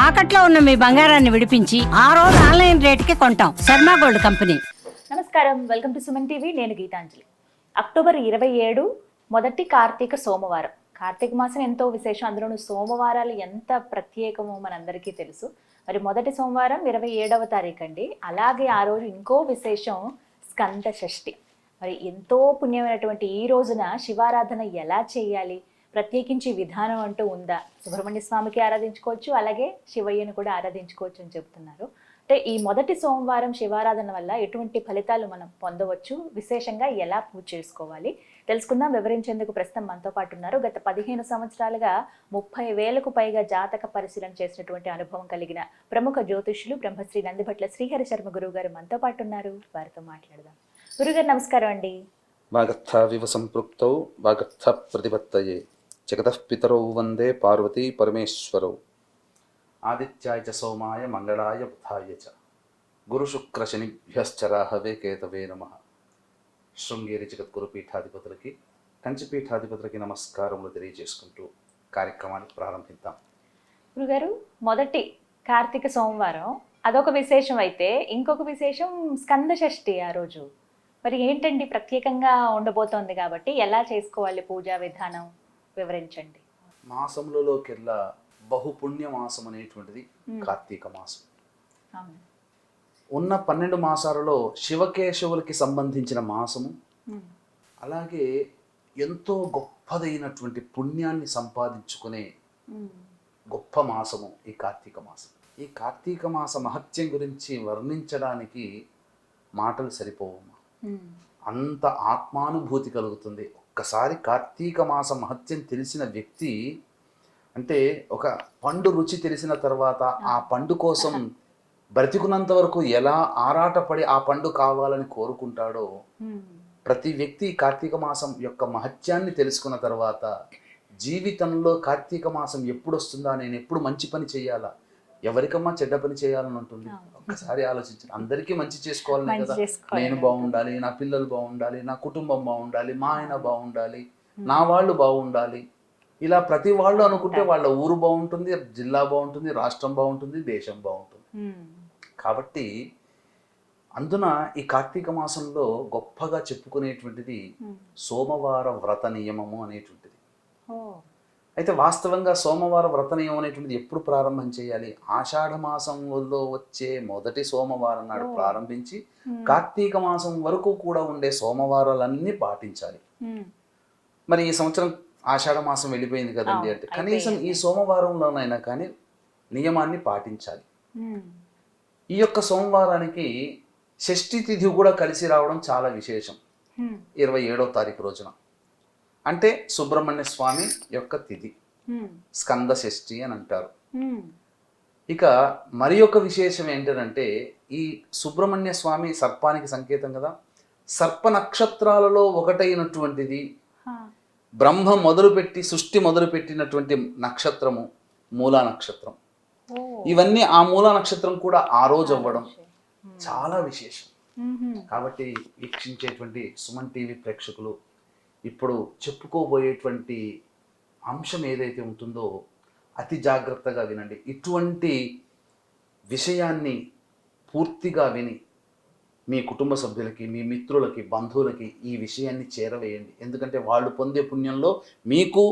తాకట్లో ఉన్న మీ బంగారాన్ని విడిపించి ఆ రోజు ఆన్లైన్ రేటుకి కొంటాం. Sharma gold company. నమస్కారం, వెల్కమ్ టు సుమన్ టీవీ. నేను గీతాంజలి. అక్టోబర్ 27 మొదటి కార్తీక సోమవారం. కార్తీక మాసం ఎంతో విశేషం, అందులోనూ సోమవారాలు ఎంత ప్రత్యేకమో మనందరికీ తెలుసు. మరి మొదటి సోమవారం 27వ తారీఖు అండి. అలాగే ఆ రోజు ఇంకో విశేషం స్కంద షష్ఠి. మరి ఎంతో పుణ్యమైనటువంటి ఈ రోజున శివారాధన ఎలా చేయాలి, ప్రత్యేకించి విధానం అంటూ ఉందా? సుబ్రహ్మణ్య స్వామికి ఆరాధించుకోవచ్చు, అలాగే శివయ్యను కూడా ఆరాధించుకోవచ్చు అని చెప్తున్నారు. అంటే ఈ మొదటి సోమవారం శివారాధన వల్ల ఎటువంటి ఫలితాలు మనం పొందవచ్చు, విశేషంగా ఎలా పూజ చేసుకోవాలి తెలుసుకుందాం. వివరించేందుకు ప్రస్తుతం మనతో పాటు ఉన్నారు. గత 15 సంవత్సరాలుగా 30,000కు పైగా జాతక పరిశీలన చేసినటువంటి అనుభవం కలిగిన ప్రముఖ జ్యోతిష్యులు బ్రహ్మశ్రీ నందిభట్ల శ్రీహరి శర్మ గురువు గారు మనతో పాటు ఉన్నారు. వారితో మాట్లాడదాం. గురుగారు నమస్కారం అండి. వాగర్థావివ సంపృక్తౌ వాగర్థ ప్రతిపత్తయే జగతః పితరౌ వందే పార్వతీ పరమేశ్వరౌ ఆదిత్యాయ చ సోమాయ మంగళాయ బుధాయ చ గురుశుక్రశనిభ్యశ్చరాహవే కేతవే నమః. శృంగేరి జగద్గురు పీఠాధిపతులకి, కంచిపీఠాధిపతులకి నమస్కారములు తెలియజేసుకుంటూ కార్యక్రమాన్ని ప్రారంభిద్దాం. గురుగారు, మొదటి కార్తీక సోమవారం అదొక విశేషం అయితే, ఇంకొక విశేషం స్కంద షష్ఠి. ఆ రోజు మరి ఏంటండి ప్రత్యేకంగా ఉండబోతోంది కాబట్టి ఎలా చేసుకోవాలి పూజా విధానం వివరించండి. మాసములలోకెల్లా బహుపుణ్య మాసం అనేటువంటిది కార్తీక మాసం. ఉన్న 12 మాసాలలో శివకేశవులకి సంబంధించిన మాసము, అలాగే ఎంతో గొప్పదైనటువంటి పుణ్యాన్ని సంపాదించుకునే గొప్ప మాసము ఈ కార్తీక మాసం. ఈ కార్తీక మాస మహత్యం గురించి వర్ణించడానికి మాటలు సరిపోవమ్మా. అంత ఆత్మానుభూతి కలుగుతుంది. ఒక్కసారి కార్తీక మాస మహత్యం తెలిసిన వ్యక్తి, అంటే ఒక పండు రుచి తెలిసిన తర్వాత ఆ పండు కోసం బ్రతికున్నంత వరకు ఎలా ఆరాటపడి ఆ పండు కావాలని కోరుకుంటాడో, ప్రతి వ్యక్తి కార్తీక మాసం యొక్క మహత్యాన్ని తెలుసుకున్న తర్వాత జీవితంలో కార్తీక మాసం ఎప్పుడు వస్తుందా, నేను ఎప్పుడు మంచి పని చేయాలా, ఎవరికమ్మా చెడ్డ పని చేయాలని ఉంటుంది. ఒక్కసారి ఆలోచించండి. అందరికీ మంచి చేసుకోవాలనే కదా. నేను బాగుండాలి, నా పిల్లలు బాగుండాలి, నా కుటుంబం బాగుండాలి, మా ఆయన బాగుండాలి, నా వాళ్ళు బాగుండాలి, ఇలా ప్రతి వాళ్ళు అనుకుంటే వాళ్ళ ఊరు బాగుంటుంది, జిల్లా బాగుంటుంది, రాష్ట్రం బాగుంటుంది, దేశం బాగుంటుంది. కాబట్టి అందున ఈ కార్తీక మాసంలో గొప్పగా చెప్పుకునేటువంటిది సోమవార వ్రత నియమము అనేటువంటిది. అయితే వాస్తవంగా సోమవార వ్రత నియమం అనేటువంటిది ఎప్పుడు ప్రారంభం చేయాలి? ఆషాఢ మాసంలో వచ్చే మొదటి సోమవారం నాడు ప్రారంభించి కార్తీక మాసం వరకు కూడా ఉండే సోమవారాలన్నీ పాటించాలి. మరి ఈ సంవత్సరం ఆషాఢ మాసం వెళ్ళిపోయింది కదండి, అంటే కనీసం ఈ సోమవారంలోనైనా కానీ నియమాన్ని పాటించాలి. ఈ యొక్క సోమవారానికి షష్ఠి తిథి కూడా కలిసి రావడం చాలా విశేషం. 27వ తారీఖు రోజున, అంటే సుబ్రహ్మణ్య స్వామి యొక్క తిథి, స్కంద షష్ఠి అని అంటారు. ఇక మరి ఒక విశేషం ఏంటంటే, ఈ సుబ్రహ్మణ్య స్వామి సర్పానికి సంకేతం కదా. సర్ప నక్షత్రాలలో ఒకటైనటువంటిది బ్రహ్మ మొదలుపెట్టి సృష్టి మొదలుపెట్టినటువంటి నక్షత్రము మూలా నక్షత్రం. ఇవన్నీ ఆ మూలా నక్షత్రం కూడా ఆ రోజు అవ్వడం చాలా విశేషం. కాబట్టి వీక్షించేటువంటి సుమన్ టీవీ ప్రేక్షకులు ఇప్పుడు చెప్పుకోబోయేటువంటి అంశం ఏదైతే ఉంటుందో అతి జాగ్రత్తగా వినండి. ఇటువంటి విషయాన్ని పూర్తిగా విని మీ కుటుంబ సభ్యులకి, మీ మిత్రులకి, బంధువులకి ఈ విషయాన్ని చేరవేయండి. ఎందుకంటే వాళ్ళు పొందే పుణ్యంలో మీకు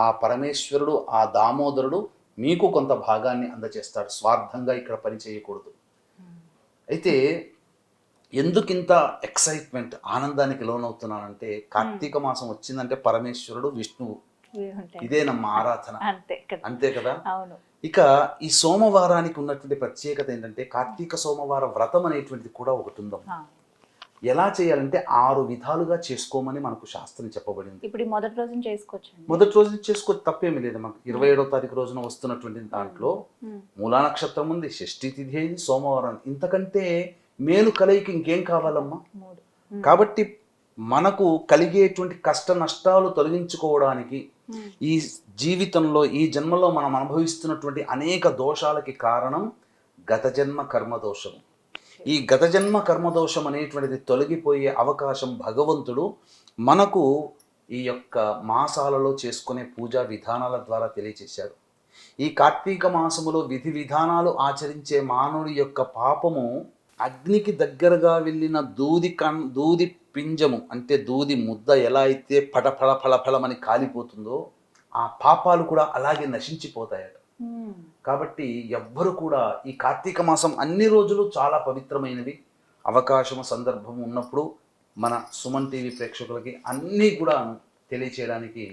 ఆ పరమేశ్వరుడు, ఆ దామోదరుడు మీకు కొంత భాగాన్ని అందజేస్తాడు. స్వార్థంగా ఇక్కడ పని చేయకూడదు. అయితే ఎందుకింత ఎక్సైట్మెంట్, ఆనందానికి లోనవుతున్నానంటే, కార్తీక మాసం వచ్చిందంటే పరమేశ్వరుడు, విష్ణువు, ఇదే నమ్మ ఆరాధన. అంతే కదా. ఇక ఈ సోమవారానికి ఉన్నటువంటి ప్రత్యేకత ఏంటంటే, కార్తీక సోమవార వ్రతం అనేటువంటిది కూడా ఒకటి ఉందాం. ఎలా చేయాలంటే 6 విధాలుగా చేసుకోమని మనకు శాస్త్రం చెప్పబడింది. ఇప్పుడు మొదటి రోజున చేసుకోవచ్చు, తప్పేమీ లేదు. మనకు 27వ తారీఖు రోజున వస్తున్నటువంటి దాంట్లో మూలా నక్షత్రం ఉంది, షష్ఠి తిథి అయింది, సోమవారం. ఇంతకంటే మేలు కలయికి ఇంకేం కావాలమ్మా? కాబట్టి మనకు కలిగేటువంటి కష్ట నష్టాలు తొలగించుకోవడానికి, ఈ జీవితంలో ఈ జన్మలో మనం అనుభవిస్తున్నటువంటి అనేక దోషాలకి కారణం గత జన్మ కర్మదోషం. ఈ గత జన్మ కర్మదోషం అనేటువంటిది తొలగిపోయే అవకాశం భగవంతుడు మనకు ఈ యొక్క మాసాలలో చేసుకునే పూజా విధానాల ద్వారా తెలియచేశాడు. ఈ కార్తీక మాసములో విధి విధానాలు ఆచరించే మానవుడి యొక్క పాపము అగ్నికి దగ్గరగా వెళ్ళిన దూది పింజము అంటే దూది ముద్ద ఎలా అయితే పటఫల ఫలఫలమని కాలిపోతుందో ఆ పాపాలు కూడా అలాగే నశించిపోతాయట. కాబట్టి ఎవ్వరు కూడా ఈ కార్తీక మాసం అన్ని రోజులు చాలా పవిత్రమైనవి. అవకాశము సందర్భం ఉన్నప్పుడు మన సుమన్ టీవీ ప్రేక్షకులకి అన్నీ కూడా తెలియచేయడానికి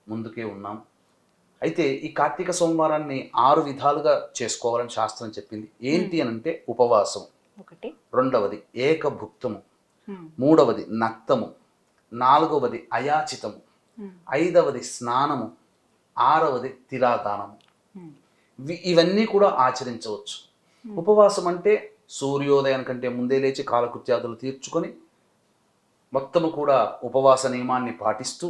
ముందుకే ఉన్నాం. అయితే ఈ కార్తీక సోమవారాన్ని 6 విధాలుగా చేసుకోవాలని శాస్త్రం చెప్పింది. ఏంటి అని అంటే ఉపవాసం, ఒకటి, రెండవది ఏకభుక్తము, మూడవది నక్తము, నాలుగవది అయాచితము, ఐదవది స్నానము, ఆరవది తిలాదానము. ఇవన్నీ కూడా ఆచరించవచ్చు. ఉపవాసం అంటే సూర్యోదయం కంటే ముందే లేచి కాలకృత్యాదులు తీర్చుకొని మొత్తము కూడా ఉపవాస నియమాన్ని పాటిస్తూ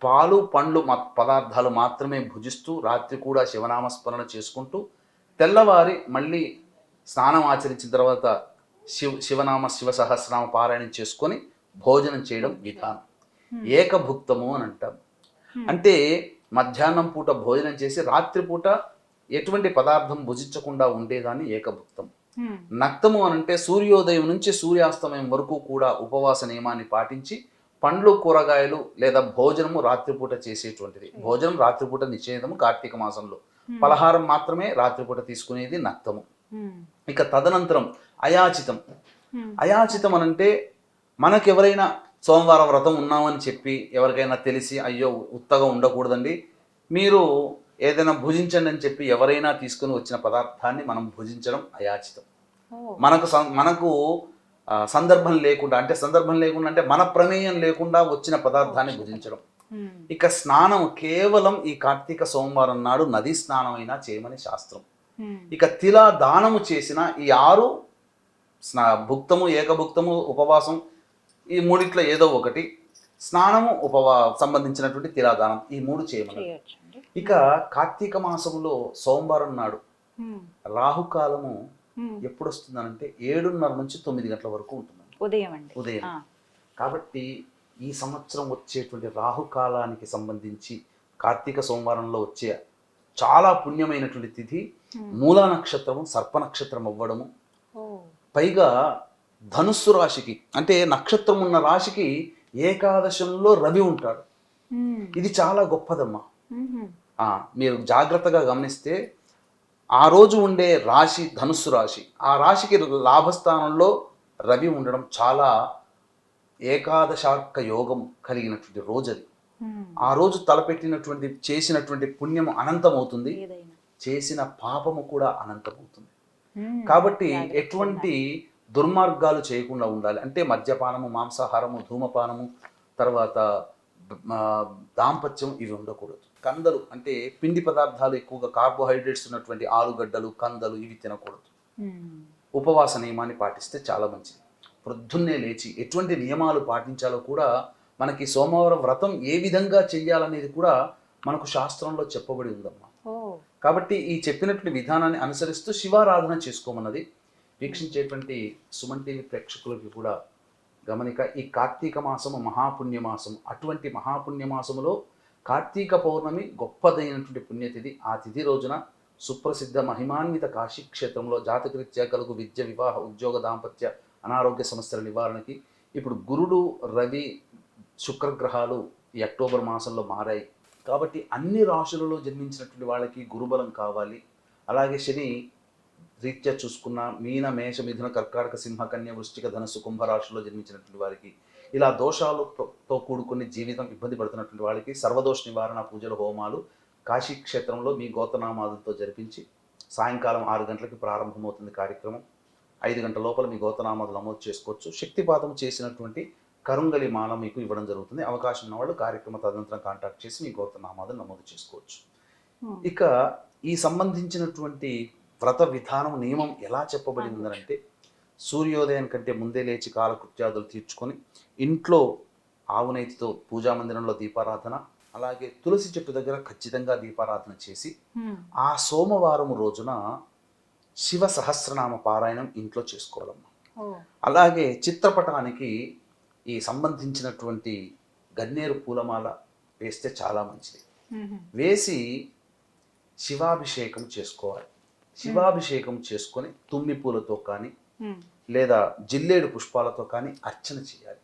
పాలు పండ్లు పదార్థాలు మాత్రమే భుజిస్తూ రాత్రి కూడా శివనామస్మరణ చేసుకుంటూ తెల్లవారి మళ్ళీ స్నానం ఆచరించిన తర్వాత శివ సహస్రనామ పారాయణం చేసుకొని భోజనం చేయడం విధానం. ఏకభుక్తము అని అంటాం. అంటే మధ్యాహ్నం పూట భోజనం చేసి రాత్రి పూట ఎటువంటి పదార్థం భుజించకుండా ఉండేదాన్ని ఏకభుక్తం. నక్తము అని అంటే సూర్యోదయం నుంచి సూర్యాస్తమయం వరకు కూడా ఉపవాస నియమాన్ని పాటించి పండ్లు కూరగాయలు లేదా భోజనము రాత్రిపూట చేసేటువంటిది. భోజనం రాత్రిపూట నిషేధము కార్తీక మాసంలో. పలహారం మాత్రమే రాత్రిపూట తీసుకునేది నక్తము. ఇక తదనంతరం అయాచితం. అయాచితం అనంటే మనకెవరైనా సోమవారం వ్రతం ఉన్నామని చెప్పి ఎవరికైనా తెలిసి అయ్యో ఉత్తగా ఉండకూడదండి, మీరు ఏదైనా భుజించండి అని చెప్పి ఎవరైనా తీసుకుని వచ్చిన పదార్థాన్ని మనం భుజించడం అయాచితం. మనకు సందర్భం లేకుండా అంటే మన ప్రమేయం లేకుండా వచ్చిన పదార్థాన్ని భుజించడం. ఇక స్నానం కేవలం ఈ కార్తీక సోమవారం నాడు నదీ స్నానం అయినా చేయమని శాస్త్రం. ఇక తిలా దానము చేసిన ఈ 6 భుక్తము, ఏకభుక్తము, ఉపవాసం, ఈ మూడిట్లో ఏదో ఒకటి, స్నానము, సంబంధించినటువంటి తిలాదానం, ఈ 3 చేయమని. ఇక కార్తీక మాసంలో సోమవారం నాడు రాహుకాలము ఎప్పుడు వస్తుందనంటే 7:30 నుంచి 9 గంటల వరకు ఉంటుంది. ఉదయం. కాబట్టి ఈ సంవత్సరం వచ్చేటువంటి రాహుకాలానికి సంబంధించి కార్తీక సోమవారంలో వచ్చే చాలా పుణ్యమైనటువంటి తిథి మూలా నక్షత్రము సర్ప నక్షత్రం అవ్వడము. పైగా ధనుస్సు రాశికి అంటే నక్షత్రం ఉన్న రాశికి ఏకాదశంలో రవి ఉంటాడు. ఇది చాలా గొప్పదమ్మా. మీరు జాగ్రత్తగా గమనిస్తే ఆ రోజు ఉండే రాశి ధనుస్సు రాశి, ఆ రాశికి లాభస్థానంలో రవి ఉండడం చాలా ఏకాదశార్క యోగం కలిగినటువంటి రోజు అది. ఆ రోజు తలపెట్టినటువంటి చేసినటువంటి పుణ్యము అనంతమవుతుంది, చేసిన పాపము కూడా అనంతమవుతుంది. కాబట్టి ఎటువంటి దుర్మార్గాలు చేయకుండా ఉండాలి. అంటే మద్యపానము, మాంసాహారము, ధూమపానము, తర్వాత దాంపత్యం ఇవి ఉండకూడదు. కందలు అంటే పిండి పదార్థాలు ఎక్కువగా కార్బోహైడ్రేట్స్ ఉన్నటువంటి ఆలుగడ్డలు, కందలు ఇవి తినకూడదు. ఉపవాస నియమాన్ని పాటిస్తే చాలా మంచిది. ప్రొద్దున్నే లేచి ఎటువంటి నియమాలు పాటించాలో కూడా మనకి సోమవారం వ్రతం ఏ విధంగా చెయ్యాలనేది కూడా మనకు శాస్త్రంలో చెప్పబడి ఉందమ్మా. కాబట్టి ఈ చెప్పినటువంటి విధానాన్ని అనుసరిస్తూ శివారాధన చేసుకోమన్నది. వీక్షించేటువంటి సుమన్ టీవీ ప్రేక్షకులకి కూడా గమనిక, ఈ కార్తీక మాసము మహాపుణ్యమాసము. అటువంటి మహాపుణ్యమాసములో కార్తీక పౌర్ణమి గొప్పదైనటువంటి పుణ్యతిథి. ఆ తిథి రోజున సుప్రసిద్ధ మహిమాన్విత కాశీ క్షేత్రంలో జాతకరీత్యా కలుగు విద్య, వివాహ, ఉద్యోగ, దాంపత్య, అనారోగ్య సమస్యల నివారణకి ఇప్పుడు గురుడు, రవి, శుక్రగ్రహాలు ఈ అక్టోబర్ మాసంలో మారాయి. కాబట్టి అన్ని రాశులలో జన్మించినటువంటి వాళ్ళకి గురుబలం కావాలి. అలాగే శని రీత్యా చూసుకున్న మీన, మేష, మిథున, కర్కాటక, సింహ, కన్య, వృశ్చిక, ధనుస్సు, కుంభరాశుల్లో జన్మించినటువంటి వారికి, ఇలా దోషాలతో కూడుకుని జీవితం ఇబ్బంది పడుతున్నటువంటి వాళ్ళకి సర్వదోష నివారణ పూజలు, హోమాలు కాశీ క్షేత్రంలో మీ గోతనామాలతో జరిపించి సాయంకాలం 6 గంటలకి ప్రారంభమవుతుంది కార్యక్రమం. 5 గంటల లోపల మీ గోతనామాలు నమోదు చేసుకోవచ్చు. శక్తిపాతం చేసినటువంటి కరుంగలి మాల మీకు ఇవ్వడం జరుగుతుంది. అవకాశం ఉన్న వాళ్ళు కార్యక్రమ తదనంతరం కాంటాక్ట్ చేసి మీ గోతనామాలు నమోదు చేసుకోవచ్చు. ఇక ఈ సంబంధించినటువంటి వ్రత విధానం, నియమం ఎలా చెప్పబడి ఉందనంటే, సూర్యోదయం కంటే ముందే లేచి కాలకృత్యాదులు తీర్చుకొని ఇంట్లో ఆవునేతితో పూజా మందిరంలో దీపారాధన, అలాగే తులసి చెట్టు దగ్గర ఖచ్చితంగా దీపారాధన చేసి ఆ సోమవారం రోజున శివ సహస్రనామ పారాయణం ఇంట్లో చేసుకోవాలమ్మా. అలాగే చిత్రపటానికి ఈ సంబంధించినటువంటి గన్నేరు పూలమాల వేస్తే చాలా మంచిది. వేసి శివాభిషేకం చేసుకోవాలి. శివాభిషేకం చేసుకొని తుమ్మి పూలతో కానీ లేదా జిల్లేడు పుష్పాలతో కానీ అర్చన చేయాలి.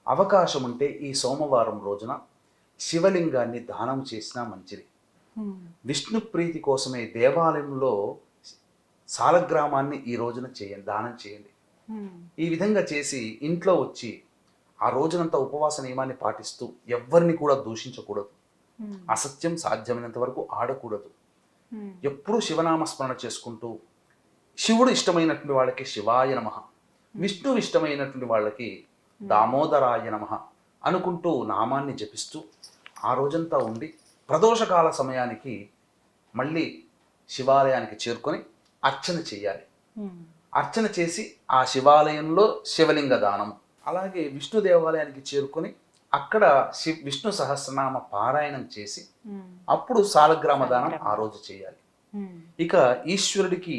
అవకాశం ఉంటే ఈ సోమవారం రోజున శివలింగాన్ని దానం చేసినా మంచిది. విష్ణు ప్రీతి కోసమే దేవాలయంలో సాలగ్రామాన్ని ఈ రోజున చేయండి, దానం చేయండి. ఈ విధంగా చేసి ఇంట్లో వచ్చి ఆ రోజునంతా ఉపవాస నియమాన్ని పాటిస్తూ ఎవ్వరిని కూడా దూషించకూడదు, అసత్యం సాధ్యమైనంత వరకు ఆడకూడదు. ఎప్పుడూ శివనామస్మరణ చేసుకుంటూ శివుడు ఇష్టమైనటువంటి వాళ్ళకి శివాయ నమః, విష్ణు ఇష్టమైనటువంటి వాళ్ళకి దామోదరాయ నమః అనుకుంటూ నామాన్ని జపిస్తూ ఆ రోజంతా ఉండి ప్రదోషకాల సమయానికి మళ్ళీ శివాలయానికి చేరుకొని అర్చన చేయాలి. అర్చన చేసి ఆ శివాలయంలో శివలింగ దానం, అలాగే విష్ణు దేవాలయానికి చేరుకొని అక్కడ విష్ణు సహస్రనామ పారాయణం చేసి అప్పుడు సాలగ్రామ దానం ఆ రోజు చేయాలి. ఇక ఈశ్వరుడికి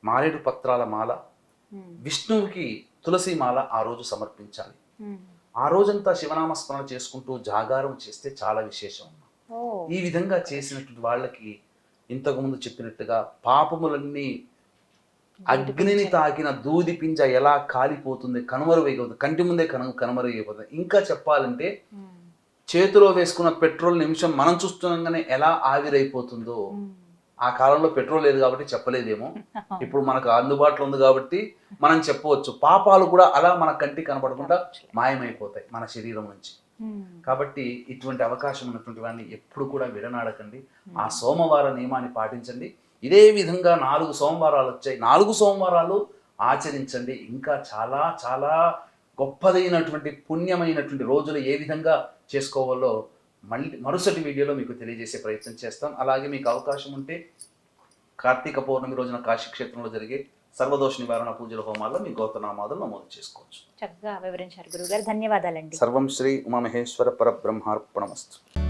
మారేడు పత్రాల మాల, విష్ణువుకి తులసి మాల ఆ రోజు సమర్పించాలి. ఆ రోజంతా శివనామస్మరణ చేసుకుంటూ జాగారం చేస్తే చాలా విశేషం. ఈ విధంగా చేసినటువంటి వాళ్ళకి ఇంతకుముందు చెప్పినట్టుగా పాపములన్నీ అగ్నిని తాకిన దూది పింజ ఎలా కాలిపోతుంది, కనుమరుగైపోతుంది, కంటి ముందే కనుమరుగైపోతుంది. ఇంకా చెప్పాలంటే చేతిలో వేసుకున్న పెట్రోల్ నిమిషం మనం చూస్తుండగానే ఎలా ఆవిరైపోతుందో, ఆ కాలంలో పెట్రోల్ లేదు కాబట్టి చెప్పలేదేమో, ఇప్పుడు మనకు అందుబాటులో ఉంది కాబట్టి మనం చెప్పవచ్చు. పాపాలు కూడా అలా మన కంటికి కనపడకుండా మాయమైపోతాయి మన శరీరం నుంచి. కాబట్టి ఇటువంటి అవకాశం ఉన్నటువంటి వాడిని ఎప్పుడు కూడా విడనాడకండి. ఆ సోమవార నియమాన్ని పాటించండి. ఇదే విధంగా 4 సోమవారాలు వచ్చాయి, 4 సోమవారాలు ఆచరించండి. ఇంకా చాలా చాలా గొప్పదైనటువంటి పుణ్యమైనటువంటి రోజులు ఏ విధంగా చేసుకోవాలో మరుసటి వీడియోలో మీకు తెలియజేసే ప్రయత్నం చేస్తాం. అలాగే మీకు అవకాశం ఉంటే కార్తీక పౌర్ణమి రోజున కాశీక్షేత్రంలో జరిగే సర్వదోష నివారణ పూజల హోమాల్లో మీ గోత్రనామాదులు నమోదు చేసుకోవచ్చు. చక్కగా వివరించారు గురుగారు, ధన్యవాదాలండి. సర్వం శ్రీ ఉమామహేశ్వర పరబ్రహ్మార్పణమస్తు.